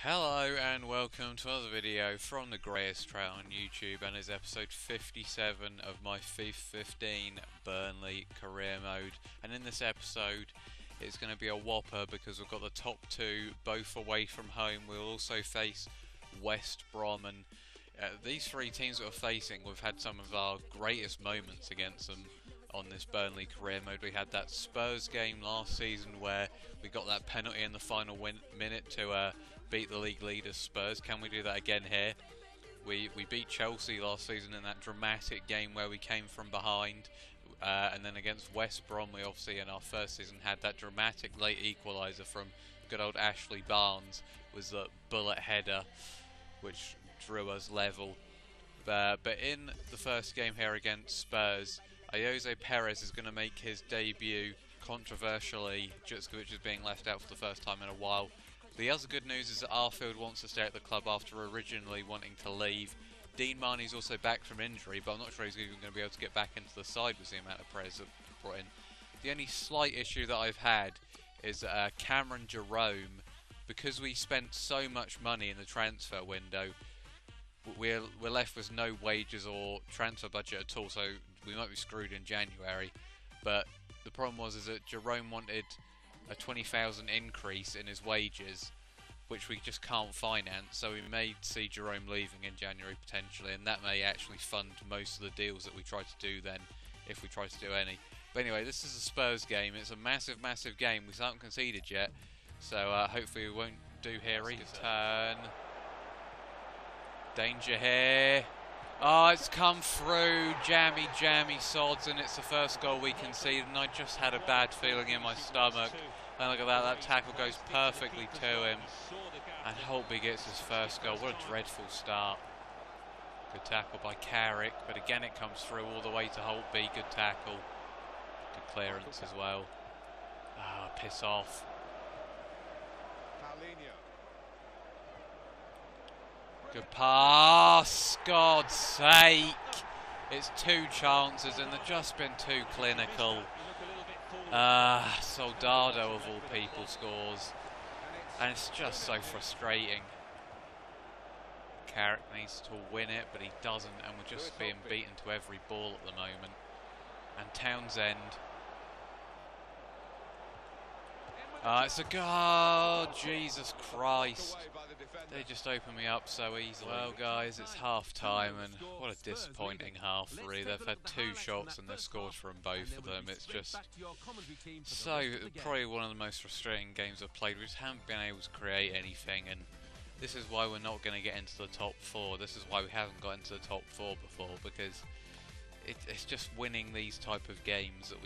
Hello and welcome to another video from TheSavageTrout on YouTube, and it's episode 57 of my FIFA 15 Burnley career mode. And in this episode it's going to be a whopper because we've got the top two both away from home. We'll also face West Brom, and these three teams that we're facing, we've had some of our greatest moments against them on this Burnley career mode. We had that Spurs game last season where we got that penalty in the final minute to beat the league leaders Spurs. Can we do that again here? We beat Chelsea last season in that dramatic game where we came from behind, and then against West Brom we obviously in our first season had that dramatic late equaliser from good old Ashley Barnes, was the bullet header which drew us level. But in the first game here against Spurs, Jose Perez is going to make his debut controversially, just which is being left out for the first time in a while. The other good news is that Arfield wants to stay at the club after originally wanting to leave. Dean Marnie's also back from injury, but I'm not sure he's even going to be able to get back into the side with the amount of Perez that brought in. The only slight issue that I've had is Cameron Jerome, because we spent so much money in the transfer window. We're left with no wages or transfer budget at all, so we might be screwed in January. But the problem is that Jerome wanted a 20,000 increase in his wages, which we just can't finance, so we may see Jerome leaving in January potentially, and that may actually fund most of the deals that we try to do then, if we try to do any. But anyway, this is a Spurs game. It's a massive game. We haven't conceded yet, so hopefully we won't do here either. Turn. Danger here. Oh, it's come through. Jammy sods, and it's the first goal we conceded, and I just had a bad feeling in my stomach. And look at that, that tackle goes perfectly to him, and Holtby gets his first goal. What a dreadful start. Good tackle by Carrick, but again it comes through all the way to Holtby. Good tackle. Good clearance as well. Ah, piss off. Good pass, God's sake. It's two chances and they've just been too clinical. Soldado of all people scores. And it's just so frustrating. Carrick needs to win it, but he doesn't, and we're just being beaten to every ball at the moment. And Townsend. It's a goal. Jesus Christ. They just opened me up so easily. Well guys, it's half time, and what a disappointing half really. They've had two shots and they've scored from both of them. It's just probably one of the most frustrating games I've played. We just haven't been able to create anything, and this is why we're not going to get into the top four. This is why we haven't got into the top four before, because it's just winning these type of games that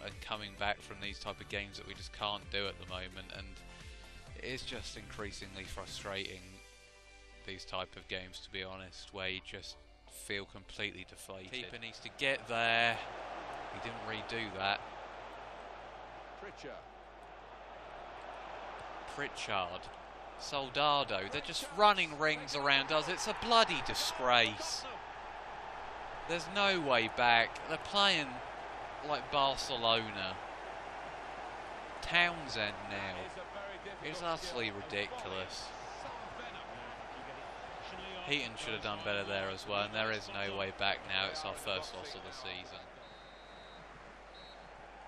and coming back from these type of games that we just can't do at the moment, and it is just increasingly frustrating, these type of games, to be honest, where you just feel completely deflated. Keeper needs to get there. He didn't really do that. Pritchard. Soldado. They're just running rings around us. It's a bloody disgrace. There's no way back. They're playing like Barcelona. Townsend now. It's utterly ridiculous. Heaton should have done better there as well, and there is no way back now. It's our first loss of the season.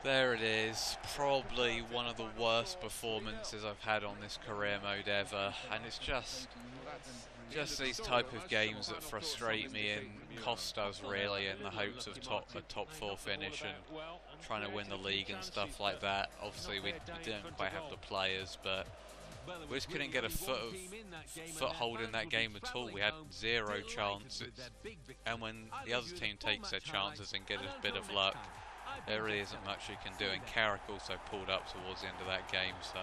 There it is. Probably one of the worst performances I've had on this career mode ever, and it's just these type of games that frustrate me and cost us really, in the hopes of a top four finish and trying to win the league and stuff like that. Obviously we didn't quite have the players, but we just couldn't get a foothold in that game at all. We had zero chances, and when the other team takes their chances and get a bit of luck, there really isn't much you can do. And Carrick also pulled up towards the end of that game, so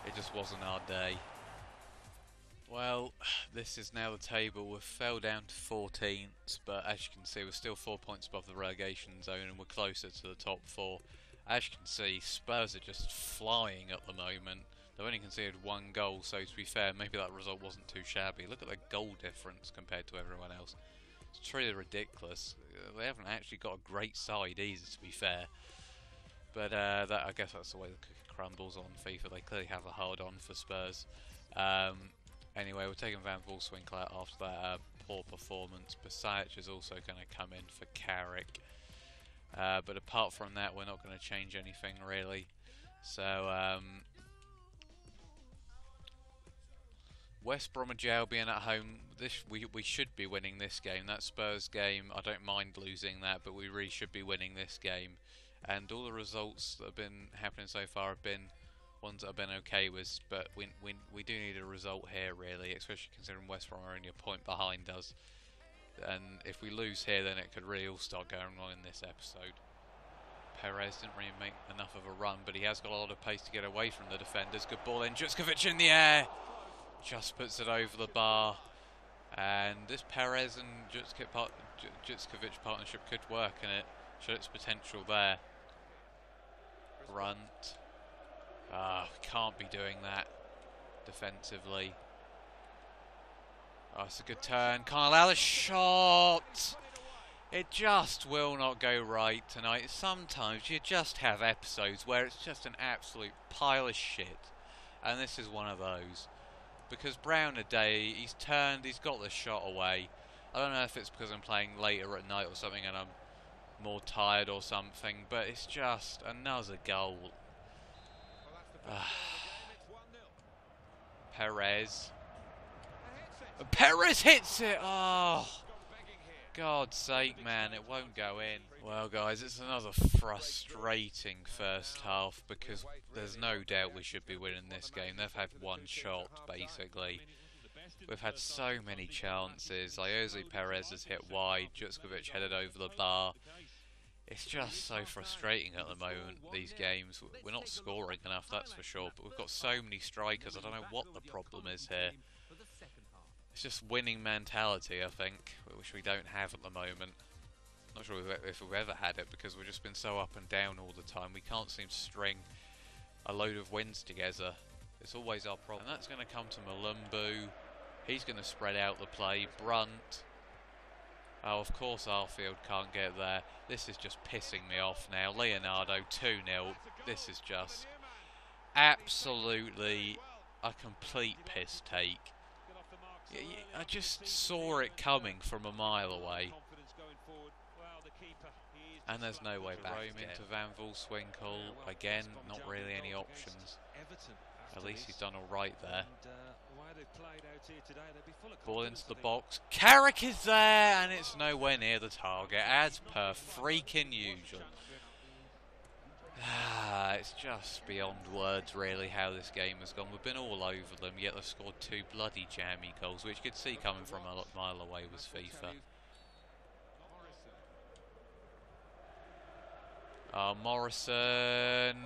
it just wasn't our day. Well, this is now the table. We've fell down to 14th, but as you can see, we're still 4 points above the relegation zone, and we're closer to the top four. As you can see, Spurs are just flying at the moment. They've only conceded one goal, so to be fair, maybe that result wasn't too shabby. Look at the goal difference compared to everyone else. It's truly ridiculous. They haven't actually got a great side either, to be fair. But I guess that's the way the cookie scrambles on FIFA. They clearly have a hard on for Spurs. Anyway, we're taking Van Volswinkel out after that poor performance. Basajic is also going to come in for Carrick. But apart from that, we're not going to change anything really. So West Bromwich Albion at home. We should be winning this game. That Spurs game, I don't mind losing that, but we really should be winning this game. And all the results that have been happening so far have been ones that I've been okay with, but we do need a result here really, especially considering West Brom are only a point behind us. And if we lose here, then it could really all start going on in this episode. Perez didn't really make enough of a run, but he has got a lot of pace to get away from the defenders. Good ball in, Jutskovic in the air, just puts it over the bar. And this Perez and Jutskovic partnership could work, and it showed its potential there. Brunt. We can't be doing that defensively. Oh, it's a good turn. Can't allow the shot. It just will not go right tonight. Sometimes you just have episodes where it's just an absolute pile of shit. And this is one of those. Because Brown today, he's turned, he's got the shot away. I don't know if it's because I'm playing later at night or something and I'm more tired or something, but it's just another goal. Perez. Perez hits it! Oh, God's sake, man, it won't go in. Well, guys, it's another frustrating first half because there's no doubt we should be winning this game. They've had one shot, basically. We've had so many chances. Jose Perez has hit wide. Jutskovic headed over the bar. It's just so frustrating at the moment, these games. We're not scoring enough, that's for sure, but we've got so many strikers. I don't know what the problem is here. It's just winning mentality, I think, which we don't have at the moment. Not sure if we've ever had it, because we've just been so up and down all the time. We can't seem to string a load of wins together. It's always our problem. And that's going to come to Malumbu. He's going to spread out the play. Brunt. Oh, of course Arfield can't get there. This is just pissing me off now. Leonardo, 2-0. This is just absolutely a complete piss take. I just saw it coming from a mile away. And there's no way back. Rome into Van Volswinkel. Again, not really any options. At least he's done alright there. Ball into the box. Carrick is there, and it's nowhere near the target, as per freaking usual. It's just beyond words, really, how this game has gone. We've been all over them, yet they've scored two bloody jammy goals, which you could see coming from a mile away with FIFA. Morrison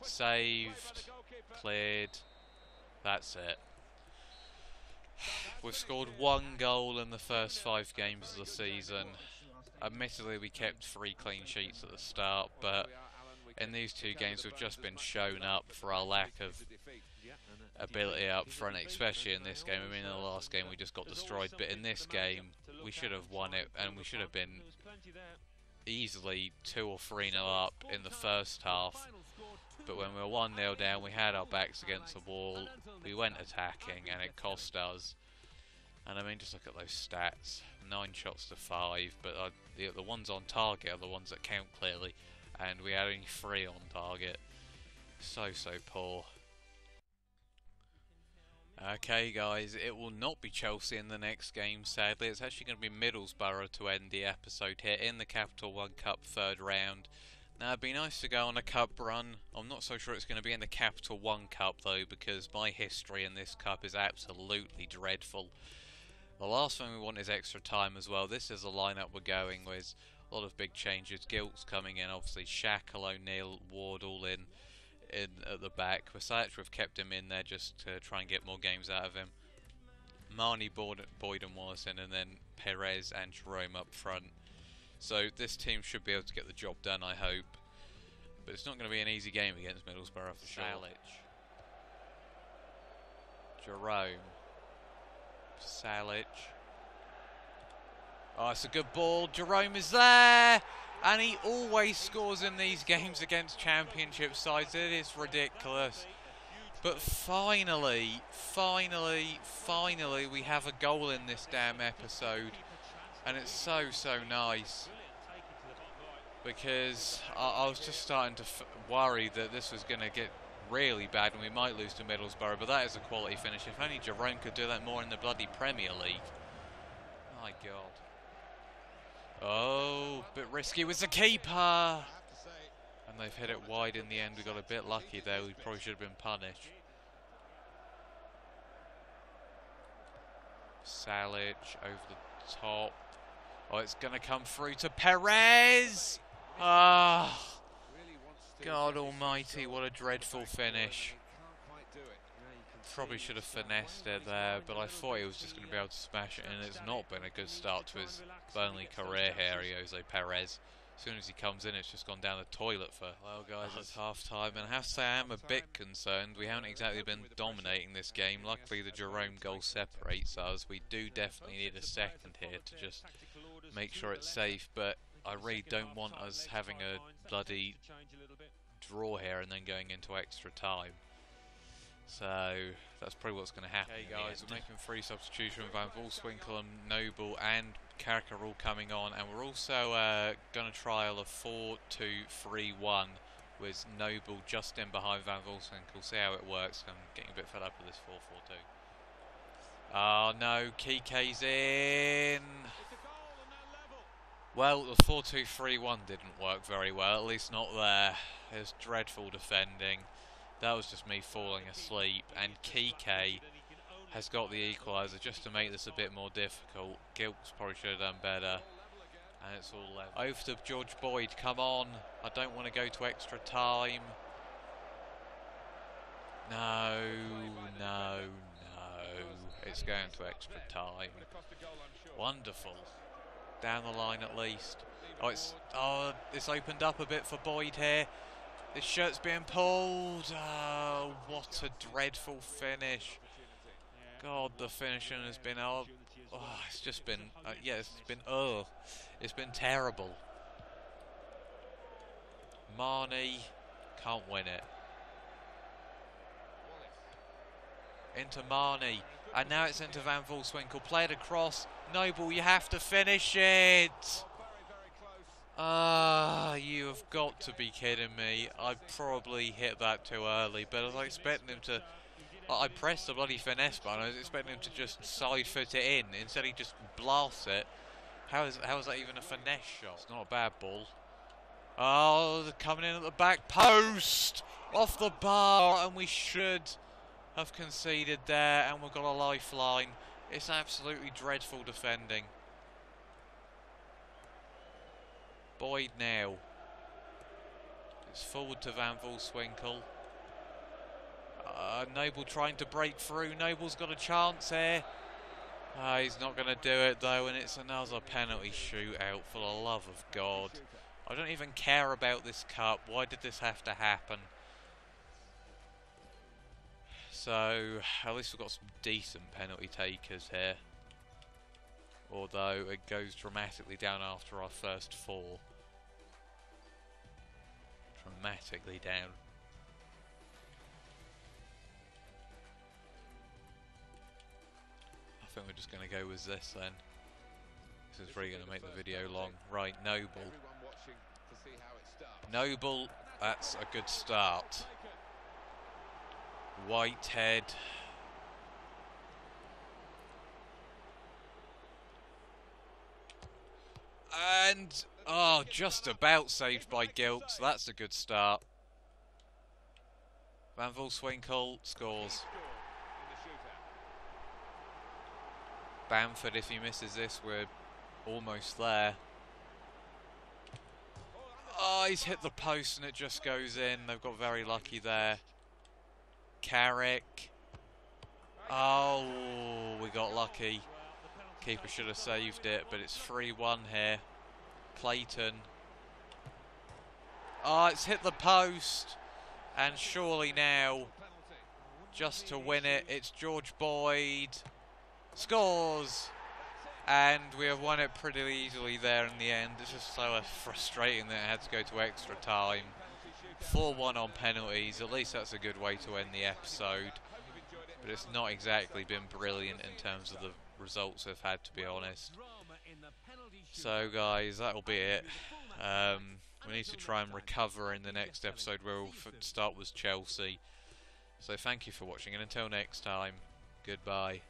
saved, cleared. That's it. We've scored one goal in the first 5 games of the season. Admittedly, we kept 3 clean sheets at the start, but in these 2 games we've just been shown up for our lack of ability up front, especially in this game. I mean, in the last game we just got destroyed, but in this game we should have won it, and we should have been easily 2 or 3-0 up in the first half. But when we were 1-0 down, we had our backs against the wall, we went attacking, and it cost us. And I mean, just look at those stats. 9 shots to 5, but the ones on target are the ones that count clearly. And we had only 3 on target. So poor. Okay, guys, it will not be Chelsea in the next game, sadly. It's actually going to be Middlesbrough to end the episode here in the Capital One Cup 3rd round. Now, it'd be nice to go on a cup run. I'm not so sure it's going to be in the Capital One Cup, though, because my history in this cup is absolutely dreadful. The last thing we want is extra time as well. This is the lineup we're going with. A lot of big changes. Gilt's coming in, obviously. Shackle, O'Neill, Ward all in at the back. Basajic, we've kept him in there just to try and get more games out of him. Marnie, Boyd and Wallace in, and then Perez and Jerome up front. So this team should be able to get the job done, I hope. But it's not going to be an easy game against Middlesbrough for sure. Jerome. Salic. Oh, it's a good ball. Jerome is there. And he always scores in these games against championship sides. It is ridiculous. But finally, we have a goal in this damn episode. And it's so nice. Because I was just starting to worry that this was going to get really bad and we might lose to Middlesbrough. But that is a quality finish. If only Jerome could do that more in the bloody Premier League. My God. Oh, bit risky with the keeper. And they've hit it wide in the end. We got a bit lucky there. We probably should have been punished. Salic over the top. Oh, it's going to come through to Perez. Ah, God almighty, what a dreadful finish. Probably should have finessed it there, but I thought he was just going to be able to smash it, and it's not been a good start to his Burnley career here, Jose Perez. As soon as he comes in, it's just gone down the toilet for... Well, guys, it's half-time, and I have to say I am a bit concerned. We haven't exactly been dominating this game. Luckily, the Jerome goal separates us. We do definitely need a second here to just make sure it's safe, but I really don't want us having a bloody draw here and then going into extra time. So that's probably what's going to happen. Okay, guys, we're making 3 substitutions. Van Volswinkel and Noble and Carrick are all coming on, and we're also going to trial a 4-2-3-1 with Noble just in behind Van Volswinkel. See how it works. I'm getting a bit fed up with this 4-4-2. Oh no, Kike's in. Well, the 4-2-3-1 didn't work very well, at least not there. It was dreadful defending. That was just me falling asleep, and Kike has got the equaliser just to make this a bit more difficult. Gilks probably should have done better, and it's all level. Over to George Boyd, come on. I don't want to go to extra time. No. It's going to extra time. Wonderful. Down the line at least. Oh, it's opened up a bit for Boyd here. His shirt's being pulled. Oh, what a dreadful finish. God, the finishing has been... it's just been... it's been terrible. Marnie can't win it. Into Marnie. And now it's into Van Volswinkel. Play it across. Noble, you have to finish it. You have got to be kidding me. I probably hit that too early, but I was expecting him to... I pressed the bloody finesse button. I was expecting him to just side foot it in. Instead he just blasts it. How is that even a finesse shot? It's not a bad ball. Oh, they're coming in at the back post! Off the bar, and we should have conceded there, and we've got a lifeline. It's absolutely dreadful defending. Boyd now. It's forward to Van Volswinkel. Noble trying to break through. Noble's got a chance here. He's not going to do it though, and it's another penalty shootout, for the love of God. I don't even care about this cup. Why did this have to happen? So, at least we've got some decent penalty takers here. Although it goes dramatically down after our first 4. Dramatically down. I think we're just going to go with this then. This is really going to make the video long. Right, Noble. Noble, that's a good start. Whitehead. And, just about saved by Gilks. That's a good start. Van Volswinkel scores. Bamford, if he misses this, we're almost there. Oh, he's hit the post and it just goes in. They've got very lucky there. Carrick. Oh, we got lucky. Keeper should have saved it, but it's 3-1 here. Clayton. Oh, it's hit the post. And surely now, just to win it, it's George Boyd. Scores! And we have won it pretty easily there in the end. It's just so frustrating that it had to go to extra time. 4-1 on penalties, at least that's a good way to end the episode. But it's not exactly been brilliant in terms of the results they've had, to be honest. So guys, that'll be it. We need to try and recover in the next episode where we'll start with Chelsea. So thank you for watching, and until next time, goodbye.